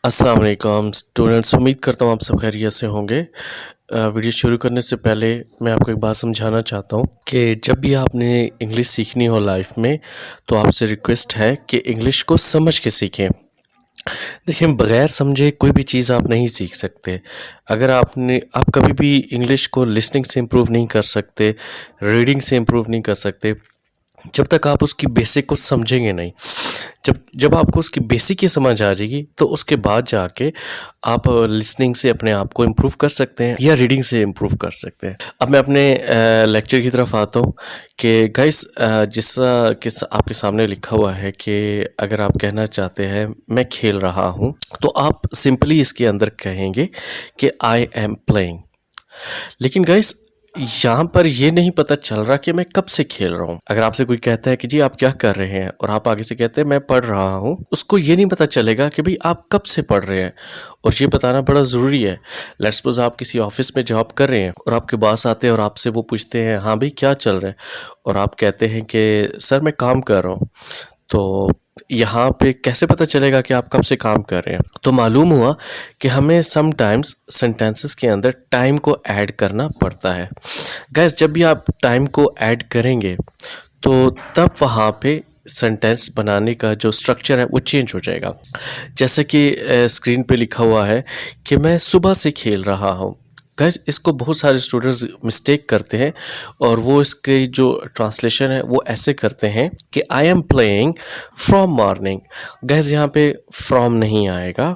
अस्सलाम वालेकुम स्टूडेंट्स, उम्मीद करता हूँ आप सब खैरियत से होंगे। वीडियो शुरू करने से पहले मैं आपको एक बात समझाना चाहता हूँ कि जब भी आपने इंग्लिश सीखनी हो लाइफ में, तो आपसे रिक्वेस्ट है कि इंग्लिश को समझ के सीखें। देखिए, बगैर समझे कोई भी चीज़ आप नहीं सीख सकते। अगर आप कभी भी इंग्लिश को लिसनिंग से इम्प्रूव नहीं कर सकते, रीडिंग से इम्प्रूव नहीं कर सकते, जब तक आप उसकी बेसिक को समझेंगे नहीं। जब जब आपको उसकी बेसिक ही समझ आ जाएगी, तो उसके बाद जाके आप लिसनिंग से अपने आप को इम्प्रूव कर सकते हैं या रीडिंग से इम्प्रूव कर सकते हैं। अब मैं अपने लेक्चर की तरफ आता हूँ कि गाइस, जिस तरह कि आपके सामने लिखा हुआ है कि अगर आप कहना चाहते हैं मैं खेल रहा हूँ, तो आप सिंपली इसके अंदर कहेंगे कि आई एम प्लेइंग। लेकिन गाइस, यहाँ पर ये नहीं पता चल रहा कि मैं कब से खेल रहा हूँ। अगर आपसे कोई कहता है कि जी आप क्या कर रहे हैं, और आप आगे से कहते हैं मैं पढ़ रहा हूँ, उसको ये नहीं पता चलेगा कि भाई आप कब से पढ़ रहे हैं, और ये बताना बड़ा ज़रूरी है। लेट्स सपोज आप किसी ऑफिस में जॉब कर रहे हैं और आपके बॉस आते हैं और आपसे वो पूछते हैं हाँ भाई क्या चल रहा है, और आप कहते हैं कि सर मैं काम कर रहा हूँ। तो यहाँ पे कैसे पता चलेगा कि आप कब से काम कर रहे हैं? तो मालूम हुआ कि हमें समटाइम्स सेंटेंसेस के अंदर टाइम को ऐड करना पड़ता है। गाइस, जब भी आप टाइम को ऐड करेंगे, तो तब वहाँ पे सेंटेंस बनाने का जो स्ट्रक्चर है वो चेंज हो जाएगा। जैसे कि स्क्रीन पे लिखा हुआ है कि मैं सुबह से खेल रहा हूँ। गाइस, इसको बहुत सारे स्टूडेंट्स मिस्टेक करते हैं, और वो इसके जो ट्रांसलेशन है वो ऐसे करते हैं कि I am playing from morning. Guys, यहाँ पे फ्रॉम नहीं आएगा।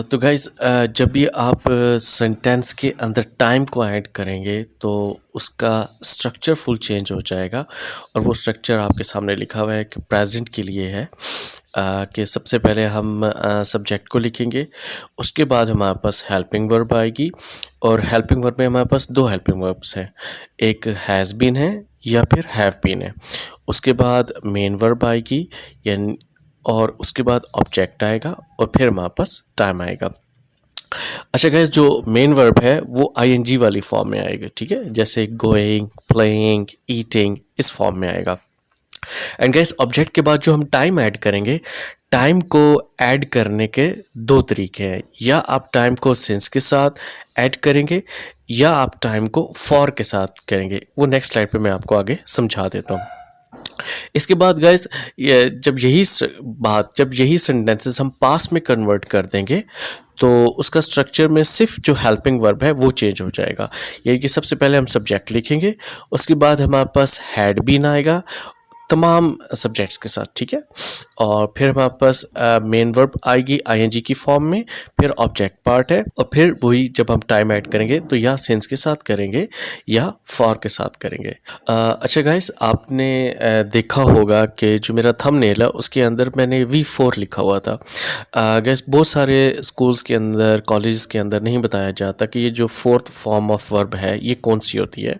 तो गाइस, जब भी आप सेंटेंस के अंदर टाइम को ऐड करेंगे, तो उसका स्ट्रक्चर फुल चेंज हो जाएगा, और वो स्ट्रक्चर आपके सामने लिखा हुआ है कि प्रेजेंट के लिए है। कि सबसे पहले हम सब्जेक्ट को लिखेंगे, उसके बाद हमारे पास हेल्पिंग वर्ब आएगी, और हेल्पिंग वर्ब में हमारे पास दो हेल्पिंग वर्ब्स हैं, एक हैज़ बीन है या फिर हैव बीन है। उसके बाद मेन वर्ब आएगी, यानी, और उसके बाद ऑब्जेक्ट आएगा, और फिर हमारे पास टाइम आएगा। अच्छा गाइस, जो मेन वर्ब है वो आईएनजी वाली फॉर्म में आएगा, ठीक है, जैसे गोइंग, प्लेइंग, ईटिंग, इस फॉर्म में आएगा। एंड गाइस, ऑब्जेक्ट के बाद जो हम टाइम ऐड करेंगे, टाइम को ऐड करने के दो तरीके हैं। या आप टाइम को सिंस के साथ ऐड करेंगे, या आप टाइम को फॉर के साथ करेंगे। वो नेक्स्ट स्लाइड पे मैं आपको आगे समझा देता हूँ। इसके बाद गाइस, जब यही सेंटेंसेस हम पास में कन्वर्ट कर देंगे, तो उसका स्ट्रक्चर में सिर्फ जो हेल्पिंग वर्ब है वो चेंज हो जाएगा। यानी कि सबसे पहले हम सब्जेक्ट लिखेंगे, उसके बाद हमारे पास हैड बीन आएगा तमाम सब्जेक्ट्स के साथ, ठीक है, और फिर हमारे पास मेन वर्ब आएगी आईएनजी की फॉर्म में, फिर ऑब्जेक्ट पार्ट है, और फिर वही जब हम टाइम ऐड करेंगे तो या सिंस के साथ करेंगे या फॉर के साथ करेंगे। अच्छा गाइस, आपने देखा होगा कि जो मेरा थंबनेल है उसके अंदर मैंने V4 लिखा हुआ था। गाइस, बहुत सारे स्कूल्स के अंदर, कॉलेजेस के अंदर नहीं बताया जाता कि ये जो फोर्थ फॉर्म ऑफ वर्ब है ये कौन सी होती है।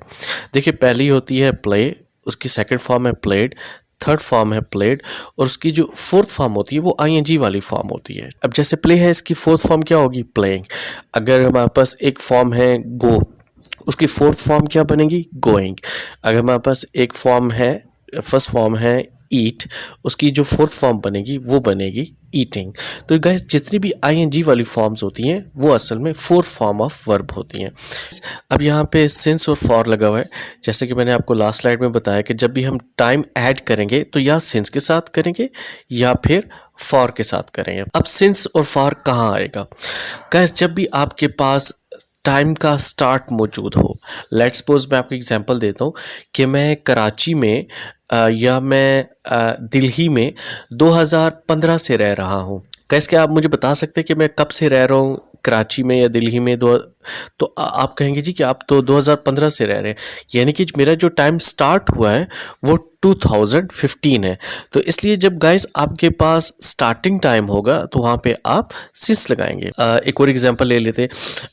देखिए, पहली होती है प्ले, उसकी सेकंड फॉर्म है प्लेड, थर्ड फॉर्म है प्लेड, और उसकी जो फोर्थ फॉर्म होती है वो आईएनजी वाली फॉर्म होती है। अब जैसे प्ले है, इसकी फोर्थ फॉर्म क्या होगी? प्लेइंग। अगर हमारे पास एक फॉर्म है गो, उसकी फोर्थ फॉर्म क्या बनेगी? गोइंग। अगर हमारे पास एक फॉर्म है, फर्स्ट फॉर्म है ईट, उसकी जो फोर्थ फॉर्म बनेगी वो बनेगी ईटिंग। तो गाइस, जितनी भी आईएनजी वाली फॉर्म्स होती हैं वो असल में फोर्थ फॉर्म ऑफ वर्ब होती हैं। अब यहाँ पे सिंस और फॉर लगा हुआ है। जैसे कि मैंने आपको लास्ट स्लाइड में बताया कि जब भी हम टाइम ऐड करेंगे तो या सिंस के साथ करेंगे या फिर फॉर के साथ करेंगे। अब सिंस और फॉर कहाँ आएगा? गाइस, जब भी आपके पास टाइम का स्टार्ट मौजूद हो। लेट्स सपोज मैं आपको एग्जांपल देता हूँ कि मैं कराची में या मैं दिल्ली में 2015 से रह रहा हूँ। कैसे, क्या आप मुझे बता सकते हैं कि मैं कब से रह रहा हूँ कराची में या दिल्ली में? तो आप कहेंगे जी कि आप तो 2015 से रह रहे हैं, यानी कि मेरा जो टाइम स्टार्ट हुआ है वो 2015 है। तो इसलिए जब गाइस आपके पास स्टार्टिंग टाइम होगा तो वहाँ पे आप सिंस लगाएंगे। एक और एग्जांपल ले लेते।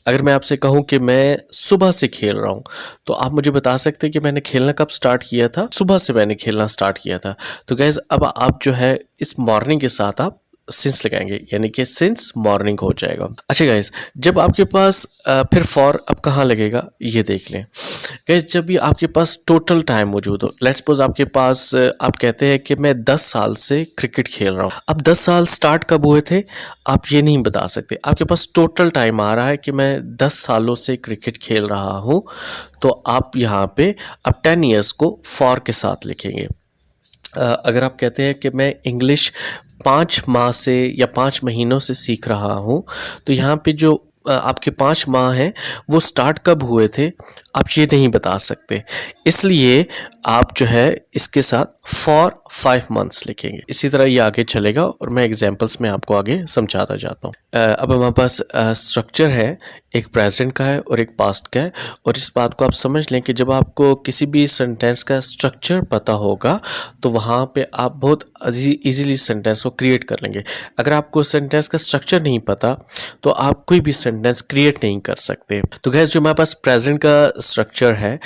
अगर मैं आपसे कहूँ कि मैं सुबह से खेल रहा हूँ, तो आप मुझे बता सकते हैं कि मैंने खेलना कब स्टार्ट किया था? सुबह से मैंने खेलना स्टार्ट किया था। तो गाइस, अब आप जो है इस मॉर्निंग के साथ आप सिंस लगाएंगे, यानी कि सिंस मॉर्निंग हो जाएगा। अच्छा गाइस, जब आपके पास फिर फॉर अब कहाँ लगेगा ये देख लें। गाइस जब भी आपके पास टोटल टाइम मौजूद हो, लेट्स सपोज आपके पास आप कहते हैं कि मैं 10 साल से क्रिकेट खेल रहा हूँ। अब 10 साल स्टार्ट कब हुए थे आप ये नहीं बता सकते। आपके पास टोटल टाइम आ रहा है कि मैं 10 सालों से क्रिकेट खेल रहा हूँ, तो आप यहाँ पे अब 10 ईयर्स को फॉर के साथ लिखेंगे। अगर आप कहते हैं कि मैं इंग्लिश 5 माह से या 5 महीनों से सीख रहा हूँ, तो यहाँ पे जो आपके 5 माह हैं वो स्टार्ट कब हुए थे आप ये नहीं बता सकते, इसलिए आप जो है इसके साथ फॉर 5 मंथ्स लिखेंगे। इसी तरह ये आगे चलेगा और मैं एग्जांपल्स में आपको आगे समझाता जाता हूँ। अब हमारे पास स्ट्रक्चर है, एक प्रेजेंट का है और एक पास्ट का है, और इस बात को आप समझ लें कि जब आपको किसी भी सेंटेंस का स्ट्रक्चर पता होगा तो वहाँ पे आप बहुत इजीली सेंटेंस को क्रिएट कर लेंगे। अगर आपको सेंटेंस का स्ट्रक्चर नहीं पता तो आप कोई भी सेंटेंस क्रिएट नहीं कर सकते। तो गाइस जो हमारे पास प्रेजेंट का स्ट्रक्चर है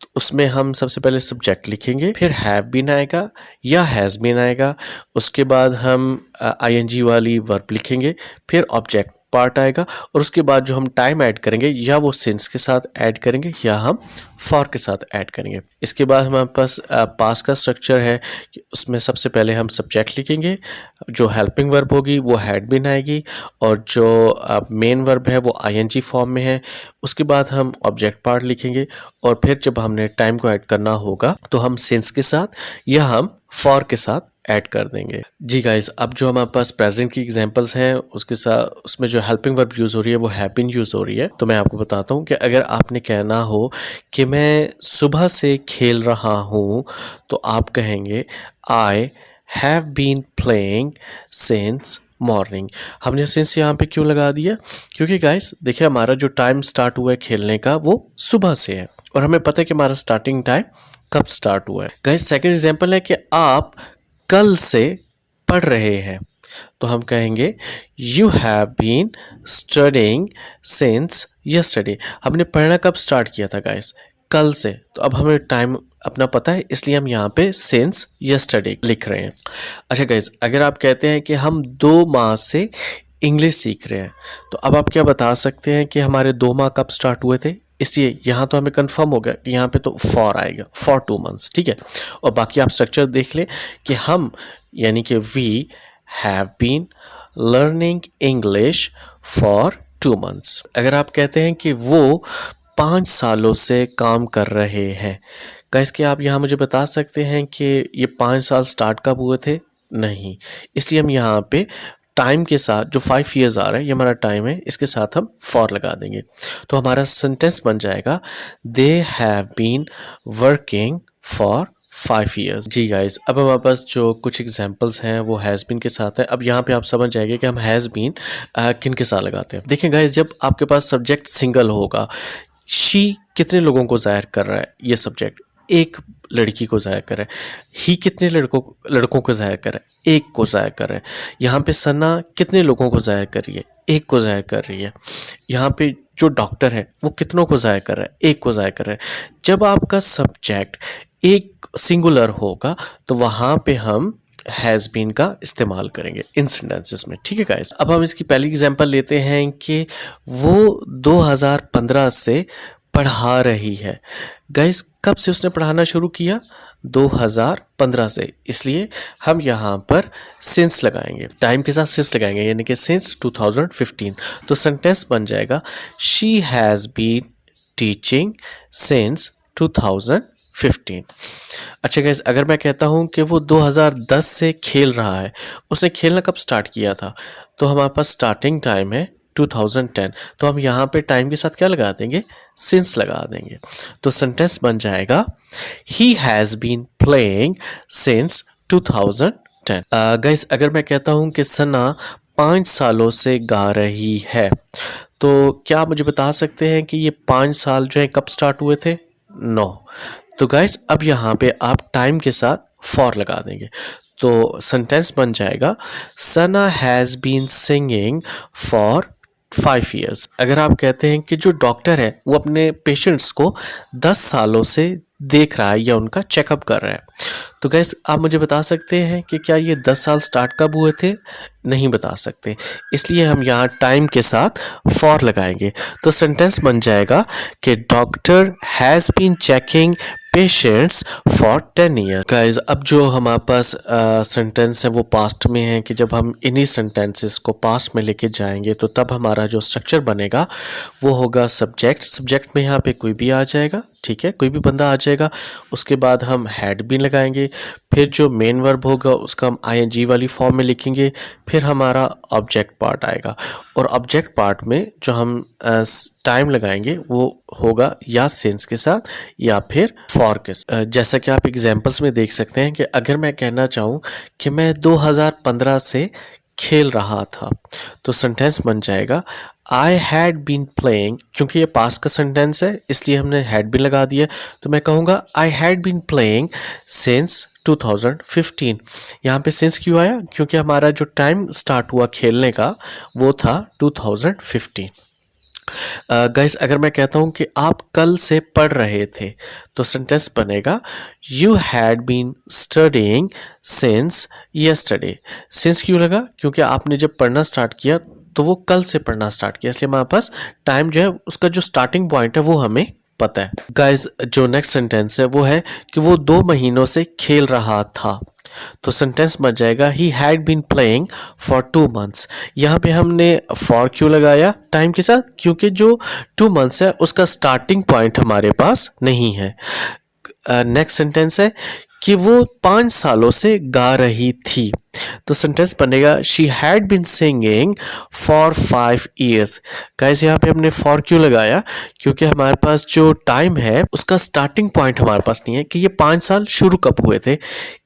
तो उसमें हम सबसे पहले सब्जेक्ट लिखेंगे, फिर हैव बीन आएगा या हैज़ बीन आएगा, उसके बाद हम आईएनजी वाली वर्ब लिखेंगे, फिर ऑब्जेक्ट पार्ट आएगा, और उसके बाद जो हम टाइम ऐड करेंगे या वो सिंस के साथ ऐड करेंगे या हम फॉर के साथ ऐड करेंगे। इसके बाद हमारे पास पास्ट का स्ट्रक्चर है, उसमें सबसे पहले हम सब्जेक्ट लिखेंगे, जो हेल्पिंग वर्ब होगी वो हैड बीन आएगी, और जो मेन वर्ब है वो आईएनजी फॉर्म में है। उसके बाद हम ऑब्जेक्ट पार्ट लिखेंगे, और फिर जब हमने टाइम को ऐड करना होगा तो हम सिंस के साथ या हम फॉर के साथ ऐड कर देंगे। जी गाइस, अब जो हमारे पास प्रेजेंट की एग्जांपल्स हैं उसके साथ उसमें जो हेल्पिंग वर्ब यूज़ हो रही है वो हैव बीन यूज़ हो रही है। तो मैं आपको बताता हूँ कि अगर आपने कहना हो कि मैं सुबह से खेल रहा हूँ तो आप कहेंगे I have been playing since morning. हमने सिंस यहाँ पे क्यों लगा दिया, क्योंकि गाइस देखिए हमारा जो टाइम स्टार्ट हुआ है खेलने का वो सुबह से है, और हमें पता है कि हमारा स्टार्टिंग टाइम कब स्टार्ट हुआ है। गाइस सेकंड एग्जांपल है कि आप कल से पढ़ रहे हैं, तो हम कहेंगे you have been studying since yesterday. हमने पढ़ना कब स्टार्ट किया था गाइस, कल से, तो अब हमें टाइम अपना पता है इसलिए हम यहाँ पे सिंस यस्टरडे लिख रहे हैं। अच्छा गाइस, अगर आप कहते हैं कि हम 2 माह से इंग्लिश सीख रहे हैं, तो अब आप क्या बता सकते हैं कि हमारे 2 माह कब स्टार्ट हुए थे, इसलिए यहाँ तो हमें कंफर्म हो गया कि यहाँ पे तो फॉर आएगा, फॉर 2 मंथ्स, ठीक है। और बाकी आप स्ट्रक्चर देख लें कि हम यानी कि we have been learning English for 2 months. अगर आप कहते हैं कि वो 5 सालों से काम कर रहे हैं, गाइस क्या आप यहाँ मुझे बता सकते हैं कि ये 5 साल स्टार्ट कब हुए थे, नहीं, इसलिए हम यहाँ पे टाइम के साथ जो 5 ईयर्स आ रहा है ये हमारा टाइम है, इसके साथ हम फॉर लगा देंगे, तो हमारा सेंटेंस बन जाएगा they have been working for 5 years. जी गाइस, अब हमारे पास जो कुछ एग्जांपल्स हैं वो हैज़ बीन के साथ है। अब यहाँ पे आप समझ जाएंगे कि हम हैज़ बीन किन के साथ लगाते हैं। देखिए गाइस, जब आपके पास सब्जेक्ट सिंगल होगा, शी कितने लोगों को ज़ाहिर कर रहा है, ये सब्जेक्ट एक लड़की को ज़ाहिर कर रहा है। ही कितने लड़कों को ज़ाहिर कर रहा है, एक को ज़ाहिर कर रहा है। यहाँ पे सना कितने लोगों को ज़ाहिर कर रही है, एक को ज़ाहिर कर रही है। यहाँ पे जो डॉक्टर है वो कितनों को ज़ाहिर कर रहा है, एक को ज़ाहिर कर रहा है। जब आपका सब्जेक्ट एक सिंगुलर होगा तो वहाँ पे हम हैज़ बीन का इस्तेमाल करेंगे इन सेंटेंसेस में, ठीक है गाइस। अब हम इसकी पहली एग्जांपल लेते हैं कि वो 2015 से पढ़ा रही है। गाइस कब से उसने पढ़ाना शुरू किया, 2015 से, इसलिए हम यहाँ पर सिंस लगाएंगे, टाइम के साथ सिंस लगाएंगे, यानी कि सिंस 2015। तो सेंटेंस बन जाएगा she has been teaching since 2015। अच्छा गाइस, अगर मैं कहता हूँ कि वो 2010 से खेल रहा है, उसने खेलना कब स्टार्ट किया था, तो हमारे पास स्टार्टिंग टाइम है 2010, तो हम यहाँ पे टाइम के साथ क्या लगा देंगे, सिंस लगा देंगे। तो सेंटेंस बन जाएगा he has been playing since 2010। Guys, अगर मैं कहता हूँ कि सना 5 सालों से गा रही है, तो क्या आप मुझे बता सकते हैं कि ये 5 साल जो है कब स्टार्ट हुए थे, नो। तो गाइस अब यहाँ पे आप टाइम के साथ फॉर लगा देंगे, तो सेंटेंस बन जाएगा Sana has been singing for 5 years. अगर आप कहते हैं कि जो डॉक्टर है वो अपने पेशेंट्स को 10 सालों से देख रहा है या उनका चेकअप कर रहा है। तो गैस आप मुझे बता सकते हैं कि क्या ये 10 साल स्टार्ट कब हुए थे? नहीं बता सकते, इसलिए हम यहाँ टाइम के साथ फॉर लगाएंगे। तो सेंटेंस बन जाएगा कि doctor has been checking patients for 10 year. Guys अब जो हमारे पास सेंटेंस है वो पास्ट में है कि जब हम इन्हीं सेंटेंसेस को पास्ट में लेके जाएंगे तो तब हमारा जो स्ट्रक्चर बनेगा वो होगा सब्जेक्ट। सब्जेक्ट में यहाँ पे कोई भी आ जाएगा, ठीक है, कोई भी बंदा आ जाएगा। उसके बाद हम हैड बीन लगाएंगे, फिर जो मेन वर्ब होगा उसका हम आईएनजी वाली फॉर्म में लिखेंगे, फिर हमारा ऑब्जेक्ट पार्ट आएगा। और ऑब्जेक्ट पार्ट में जो हम टाइम लगाएंगे वो होगा या सिंस के साथ या फिर फॉर के साथ। जैसा कि आप एग्जांपल्स में देख सकते हैं कि अगर मैं कहना चाहूँ कि मैं 2015 से खेल रहा था, तो सेंटेंस बन जाएगा आई हैड बीन प्लेइंग। क्योंकि ये पास्ट का सेंटेंस है इसलिए हमने हैड बीन लगा दिया, तो मैं कहूँगा I had been playing since 2015। यहाँ पे सिंस क्यों आया? क्योंकि हमारा जो टाइम स्टार्ट हुआ खेलने का वो था 2015। गाइस अगर मैं कहता हूँ कि आप कल से पढ़ रहे थे, तो सेंटेंस बनेगा you had been studying since yesterday. Since क्यों लगा? क्योंकि आपने जब पढ़ना स्टार्ट किया तो वो कल से पढ़ना स्टार्ट किया, इसलिए हमारे पास टाइम जो है उसका जो स्टार्टिंग पॉइंट है वो हमें पता है। गाइस जो नेक्स्ट सेंटेंस है वो है कि वो 2 महीनों से खेल रहा था, तो सेंटेंस बन जाएगा he had been playing for 2 months. यहाँ पे हमने फॉर क्यों लगाया टाइम के साथ? क्योंकि जो 2 मंथ्स है उसका स्टार्टिंग पॉइंट हमारे पास नहीं है। नेक्स्ट सेंटेंस है कि वो 5 सालों से गा रही थी, तो सेंटेंस बनेगा she had been singing for 5 years. Guys यहाँ पे हमने फॉर क्यों लगाया? क्योंकि हमारे पास जो टाइम है उसका स्टार्टिंग पॉइंट हमारे पास नहीं है कि ये 5 साल शुरू कब हुए थे,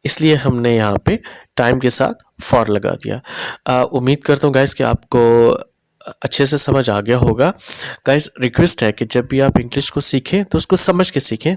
इसलिए हमने यहाँ पे टाइम के साथ फॉर लगा दिया। उम्मीद करता हूँ गाइस कि आपको अच्छे से समझ आ गया होगा। गाइस रिक्वेस्ट है कि जब भी आप इंग्लिश को सीखें तो उसको समझ के सीखें।